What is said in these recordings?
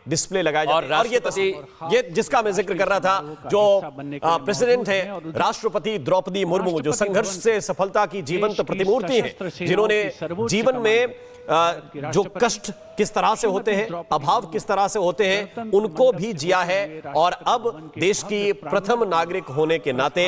Display लगाया जाता है। और ये जिसका मैं जिक्र कर रहा था, जो प्रेसिडेंट है राष्ट्रपति द्रौपदी मुर्मू, जो संघर्ष से सफलता की जीवंत प्रतिमूर्ति है, जिन्होंने जीवन में जो कष्ट किस तरह से होते हैं, अभाव किस तरह से होते हैं, उनको भी जिया है। और अब देश की प्रथम नागरिक होने के नाते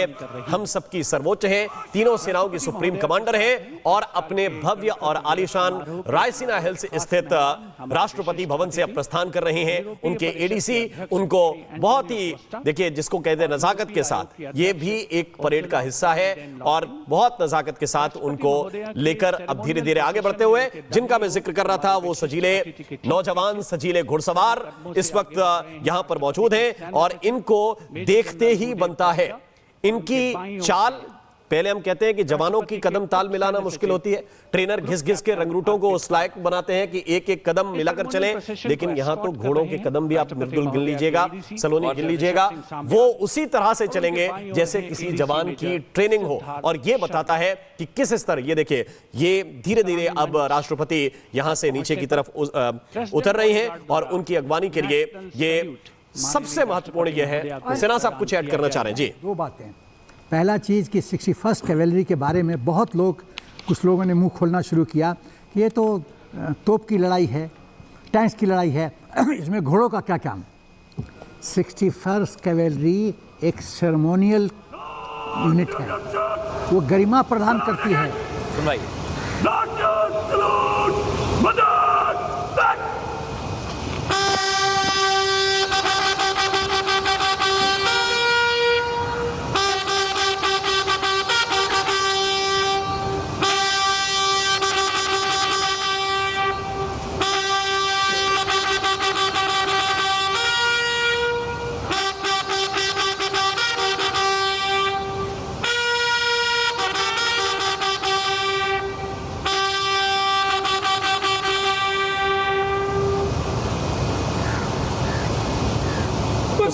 हम सबकी सर्वोच्च हैं, तीनों सेनाओं की सुप्रीम कमांडर हैं और अपने भव्य और आलीशान रायसीना हिल्स स्थित राष्ट्रपति भवन से अब प्रस्थान कर रहे हैं। उनके एडीसी उनको बहुत ही, देखिए, जिसको कहते हैं नजाकत के साथ, ये भी एक परेड का हिस्सा है और बहुत नजाकत के साथ उनको लेकर अब धीरे धीरे आगे बढ़ते हुए, जिनका मैं जिक्र कर रहा था, वो सजीले नौजवान, सजीले घुड़सवार इस वक्त यहां पर मौजूद हैं। और इनको देखते ही बनता है इनकी चाल। पहले हम कहते हैं कि जवानों की कदम ताल मिलाना मुश्किल होती है, ट्रेनर घिस घिस के रंगरूटों को उस लायक बनाते हैं कि एक एक कदम मिलाकर चलें, लेकिन यहां तो घोड़ों के कदम भी आप मृदुल गिन लीजिएगा, सलोनी गिन लीजिएगा, वो उसी तरह से चलेंगे जैसे किसी जवान की ट्रेनिंग हो। और ये बताता है कि किस स्तर, ये देखिए, ये धीरे धीरे अब राष्ट्रपति यहां से नीचे की तरफ उतर रही हैं और उनकी अगवानी के लिए ये सबसे महत्वपूर्ण यह है। सेना साहब कुछ ऐड करना चाह रहे हैं जी? दो बातें। पहला चीज़ कि 61st कैवेलरी के बारे में कुछ लोगों ने मुंह खोलना शुरू किया कि ये तो तोप की लड़ाई है, टैंक्स की लड़ाई है, इसमें घोड़ों का क्या काम। 61st कैवेलरी एक सेरेमोनियल यूनिट है, वो गरिमा प्रदान करती है। सुनवाइए।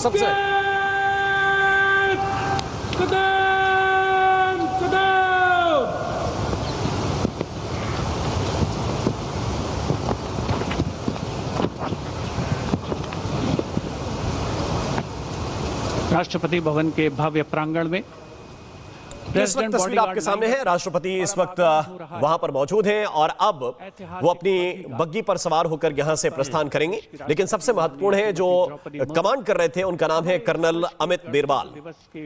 सबसे राष्ट्रपति भवन के भव्य प्रांगण में इस वक्त तस्वीर आपके सामने है। राष्ट्रपति इस वक्त वहां पर मौजूद हैं और अब वो अपनी बग्गी पर सवार होकर यहां से प्रस्थान करेंगे। लेकिन सबसे महत्वपूर्ण है, जो कमांड कर रहे थे, उनका नाम है कर्नल अमित बेरवाल।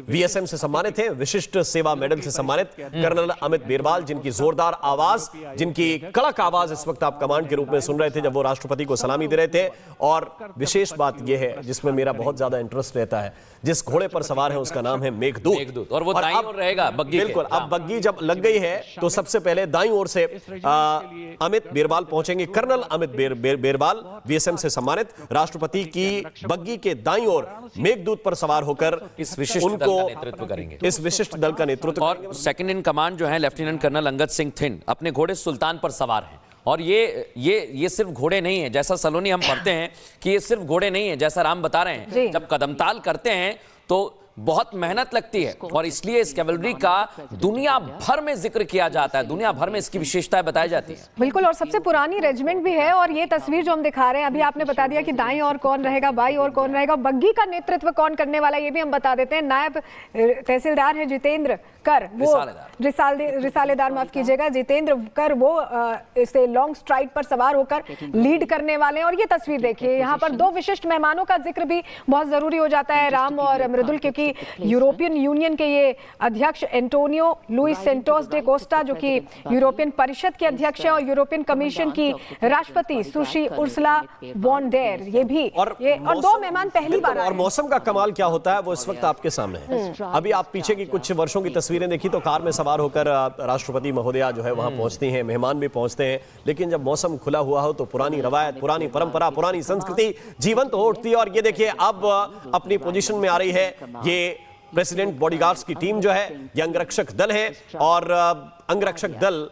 वीएसएम से सम्मानित हैं, विशिष्ट सेवा मेडल से सम्मानित कर्नल अमित बेरवाल, जिनकी जोरदार आवाज, जिनकी कड़क आवाज इस वक्त आप कमांड के रूप में सुन रहे थे जब वो राष्ट्रपति को सलामी दे रहे थे। और विशेष बात यह है, जिसमें मेरा बहुत ज्यादा इंटरेस्ट रहता है, जिस घोड़े पर सवार है उसका नाम है मेघदूत, और वो दाईं ओर रहेगा बग्गी। बिल्कुल, अब बग्गी जब लग गई है तो सबसे पहले दाईं ओर से अमित बेरवाल पहुंचेंगे। कर्नल अमित बेरवाल, वीएसएम से सम्मानित, राष्ट्रपति की बग्गी के दाईं ओर मेघदूत पर सवार होकर इस विशिष्ट दल का नेतृत्व करेंगे। इस विशिष्ट दल का नेतृत्व। और सेकंड इन कमांड जो है लेफ्टिनेंट कर्नल अंगद सिंह थिंड, अपने घोड़े सुल्तान पर सवार हैं। और ये सिर्फ घोड़े नहीं है, जैसा सलोनी हम पढ़ते हैं कि ये सिर्फ घोड़े नहीं है, जैसा राम बता रहे हैं, जब कदमताल करते हैं तो बहुत मेहनत लगती है और इसलिए इस कैवलरी का दुनिया भर में जिक्र किया जाता है, दुनिया भर में इसकी विशेषताएं बताई जाती है। बिल्कुल, और सबसे पुरानी रेजिमेंट भी है। और ये तस्वीर जो हम दिखा रहे हैं, अभी आपने बता दिया कि दाईं ओर कौन रहेगा, बाईं ओर कौन रहेगा, बग्गी का नेतृत्व कौन करने वाला है, ये भी हम बता देते हैं। नायब तहसीलदार है जितेंद्र कर, वो रिसालेदार माफ कीजिएगा, जितेंद्र कर, वो इसे लॉन्ग स्ट्राइड पर सवार होकर लीड करने वाले हैं। और ये तस्वीर देखिए, यहाँ पर दो विशिष्ट मेहमानों का जिक्र भी बहुत जरूरी हो जाता है, राम और मृदुल, क्योंकि यूरोपियन यूनियन के ये अध्यक्ष Antonio Luis Santos da Costa, जो कि यूरोपियन परिषद के अध्यक्ष हैं, और यूरोपियन कमीशन की राष्ट्रपति सुश्री उर्सुला वॉन डेर, ये भी और दो मेहमान पहली बार। और मौसम का कमाल क्या होता है वो इस वक्त आपके सामने है। अभी आप पीछे की कुछ वर्षों की तस्वीरें देखी तो कार में सवार होकर राष्ट्रपति महोदया जो है वहां पहुंचती हैं, मेहमान भी पहुंचते हैं। लेकिन जब मौसम खुला हुआ हो तो पुरानी रवायत, पुरानी परंपरा, पुरानी संस्कृति जीवंत हो उठती है। और ये देखिए, अब अपनी पोजीशन में आ रही है ये प्रेसिडेंट बॉडीगार्ड्स की टीम जो है, ये अंगरक्षक दल है। और अंगरक्षक दल,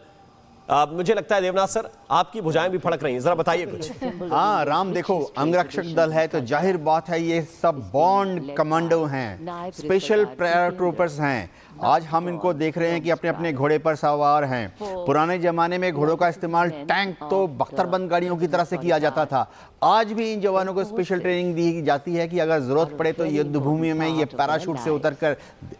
मुझे लगता है देवनाथ सर आपकी भुजाएं भी फड़क रही हैं, जरा बताइए कुछ। हाँ राम, देखो अंगरक्षक दल है तो जाहिर बात है ये सब बॉन्ड कमांडो हैं, स्पेशल पैराट्रूपर्स हैं। आज हम इनको देख रहे हैं कि अपने अपने घोड़े पर सवार हैं। पुराने जमाने में घोड़ों का इस्तेमाल टैंक तो बख्तरबंद गाड़ियों की तरह से किया जाता था। आज भी इन जवानों को स्पेशल ट्रेनिंग दी जाती है कि अगर जरूरत पड़े तो युद्ध भूमि में ये पैराशूट से उतरकर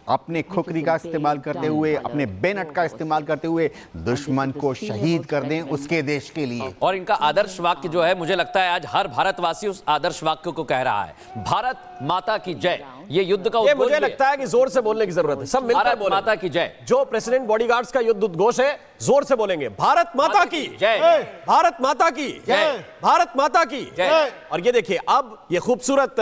अपने खोखरी का इस्तेमाल करते हुए, अपने बेनट का इस्तेमाल करते हुए दुश्मन को शहीद कर दें उसके देश के लिए। और इनका आदर्श वाक्य जो है, मुझे लगता है आज हर भारतवासी उस आदर्श वाक्य को कह रहा है, भारत माता की जय। ये युद्ध का ये मुझे लगता है कि जोर से बोलने की जरूरत है, सब मिलकर भारत बोलें। माता की जय। जो प्रेसिडेंट बॉडीगार्ड्स का युद्ध उद्घोष है, जोर से बोलेंगे, भारत माता की जय, भारत माता की जय, भारत माता की जय। और ये देखिए, अब ये खूबसूरत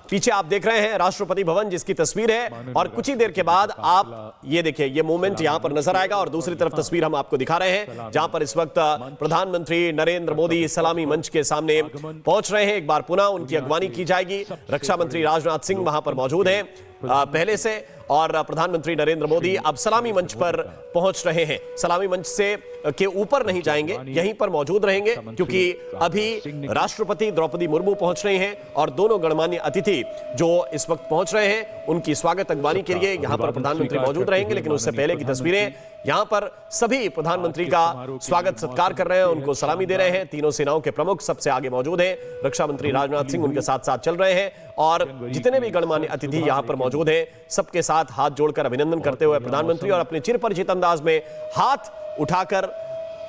पीछे आप देख रहे हैं राष्ट्रपति भवन जिसकी तस्वीर है, और कुछ ही देर के बाद आप ये देखिए, ये मोमेंट यहां पर नजर आएगा। और दूसरी तरफ तस्वीर हम आपको दिखा रहे हैं जहां पर इस वक्त प्रधानमंत्री नरेंद्र मोदी सलामी मंच के सामने पहुंच रहे हैं। एक बार पुनः उनकी अगवानी की जाएगी। रक्षा मंत्री राजनाथ सिंह वहां पर मौजूद हैं पहले से, और प्रधानमंत्री नरेंद्र मोदी अब सलामी मंच पर पहुंच रहे हैं। सलामी मंच से के ऊपर नहीं जाएंगे, यहीं पर मौजूद रहेंगे, क्योंकि अभी राष्ट्रपति द्रौपदी मुर्मू पहुंच रही हैं और दोनों गणमान्य अतिथि जो इस वक्त पहुंच रहे हैं उनकी स्वागत अगवानी के लिए यहां पर प्रधानमंत्री मौजूद रहेंगे। लेकिन उससे पहले की तस्वीरें, यहां पर सभी प्रधानमंत्री का स्वागत सत्कार कर रहे हैं, उनको सलामी दे रहे हैं। तीनों सेनाओं के प्रमुख सबसे आगे मौजूद हैं। रक्षा मंत्री राजनाथ सिंह उनके साथ साथ चल रहे हैं, और जितने भी गणमान्य अतिथि यहां पर मौजूद हैं सबके साथ हाथ जोड़कर अभिनंदन करते हुए प्रधानमंत्री और अपने चिरपरिचित अंदाज में हाथ उठाकर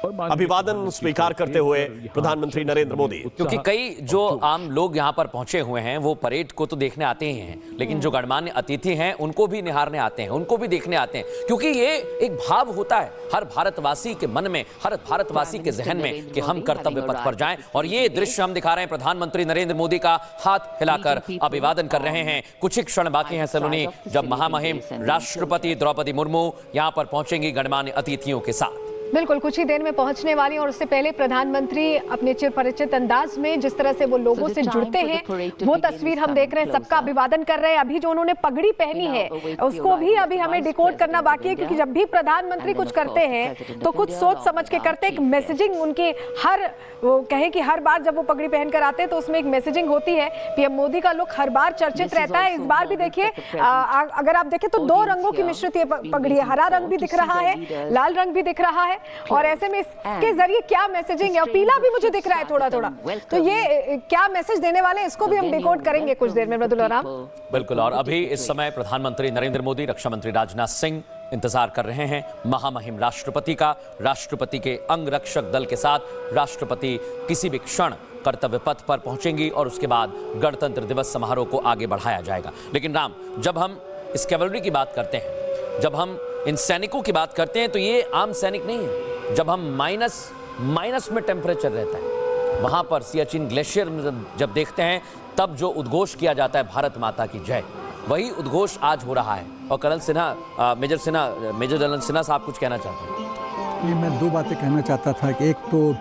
अभिवादन स्वीकार करते हुए प्रधानमंत्री नरेंद्र मोदी। क्योंकि कई जो आम लोग यहां पर पहुंचे हुए हैं वो परेड को तो देखने आते ही हैं, लेकिन जो गणमान्य अतिथि हैं उनको भी निहारने आते हैं, उनको भी देखने आते हैं, क्योंकि ये एक भाव होता है हर भारतवासी के मन में, हर भारतवासी के जहन में कि हम कर्तव्य पथ पर जाएं। और ये दृश्य हम दिखा रहे हैं, प्रधानमंत्री नरेंद्र मोदी का हाथ हिलाकर अभिवादन कर रहे हैं। कुछ ही क्षण बाकी हैं सलोनी, जब महामहिम राष्ट्रपति द्रौपदी मुर्मू यहां पर पहुंचेंगी गणमान्य अतिथियों के साथ। बिल्कुल कुछ ही देर में पहुंचने वाली हैं, और उससे पहले प्रधानमंत्री अपने चिरपरिचित अंदाज में जिस तरह से वो लोगों से जुड़ते हैं वो तस्वीर हम देख रहे हैं। सबका अभिवादन कर रहे हैं। अभी जो उन्होंने पगड़ी पहनी है उसको भी अभी हमें डिकोड करना बाकी है, क्योंकि जब भी प्रधानमंत्री कुछ करते हैं तो कुछ सोच समझ के करते हैं। एक मैसेजिंग उनकी हर, वो कहे कि हर बार जब वो पगड़ी पहनकर आते हैं तो उसमें एक मैसेजिंग होती है। पीएम मोदी का लुक हर बार चर्चित रहता है। इस बार भी देखिए, अगर आप देखें तो दो रंगों की मिश्रित ये पगड़ी है, हरा रंग भी दिख रहा है, लाल रंग भी दिख रहा है, और ऐसे में इसके जरिए क्या मैसेजिंग है, और पीला भी मुझे दिख रहा है थोड़ा थोड़ा, तो ये क्या मैसेज देने वाले हैं इसको भी हम डिकोड करेंगे कुछ देर में। मृदुला राम। बिल्कुल, और अभी इस समय प्रधानमंत्री नरेंद्र मोदी, रक्षा मंत्री राजनाथ सिंह इंतजार कर रहे हैं महामहिम राष्ट्रपति का। राष्ट्रपति के अंगरक्षक दल के साथ राष्ट्रपति किसी भी क्षण कर्तव्य पथ पर पहुंचेंगी और उसके बाद गणतंत्र दिवस समारोह को आगे बढ़ाया जाएगा। लेकिन राम, जब हम इस कैवलरी की बात करते हैं, जब हम इन सैनिकों की बात करते हैं, तो ये आम सैनिक नहीं है। जब हम माइनस में टेम्परेचर रहता है, वहां पर सियाचिन ग्लेशियर में जब देखते हैं, तब जो उद्घोष किया जाता है भारत माता की जय, वही उद्घोष आज हो रहा है। और colonel Sinha, major general Sinha साहब कुछ कहना चाहते हैं? ये मैं दो बातें कहना चाहता था कि एक तो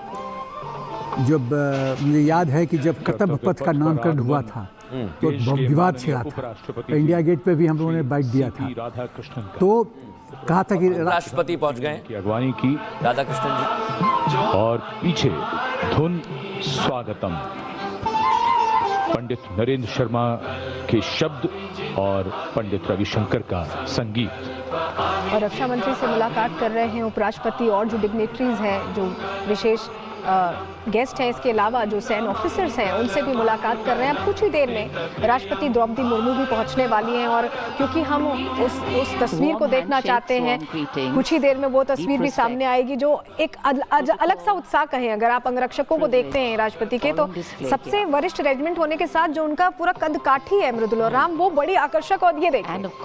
जब मुझे याद है कि जब कर्तव्य पथ का नामकरण हुआ था तो विवाद छिड़ा था। इंडिया गेट पे भी हम लोगों ने बाइट दिया था, तो कहा था कि राष्ट्रपति पहुंच गए की अगवानी की राधाकृष्णन जी, और पीछे धुन स्वागतम पंडित नरेंद्र शर्मा के शब्द और पंडित रविशंकर का संगीत। और रक्षा मंत्री से मुलाकात कर रहे हैं उपराष्ट्रपति और जो डिग्नेटरीज हैं, जो विशेष गेस्ट हैं, इसके अलावा जो सैन्य ऑफिसर्स हैं उनसे भी मुलाकात कर रहे हैं। अब कुछ ही देर में राष्ट्रपति द्रौपदी मुर्मू भी पहुंचने वाली हैं, और क्योंकि हम उस तस्वीर को देखना चाहते हैं, कुछ ही देर में वो तस्वीर भी सामने आएगी जो एक अलग सा उत्साह कहें। अगर आप अंगरक्षकों को देखते हैं राष्ट्रपति के, तो सबसे वरिष्ठ रेजिमेंट होने के साथ जो उनका पूरा कद काठी है मृदुला राम, वो बड़ी आकर्षक। और ये देखिए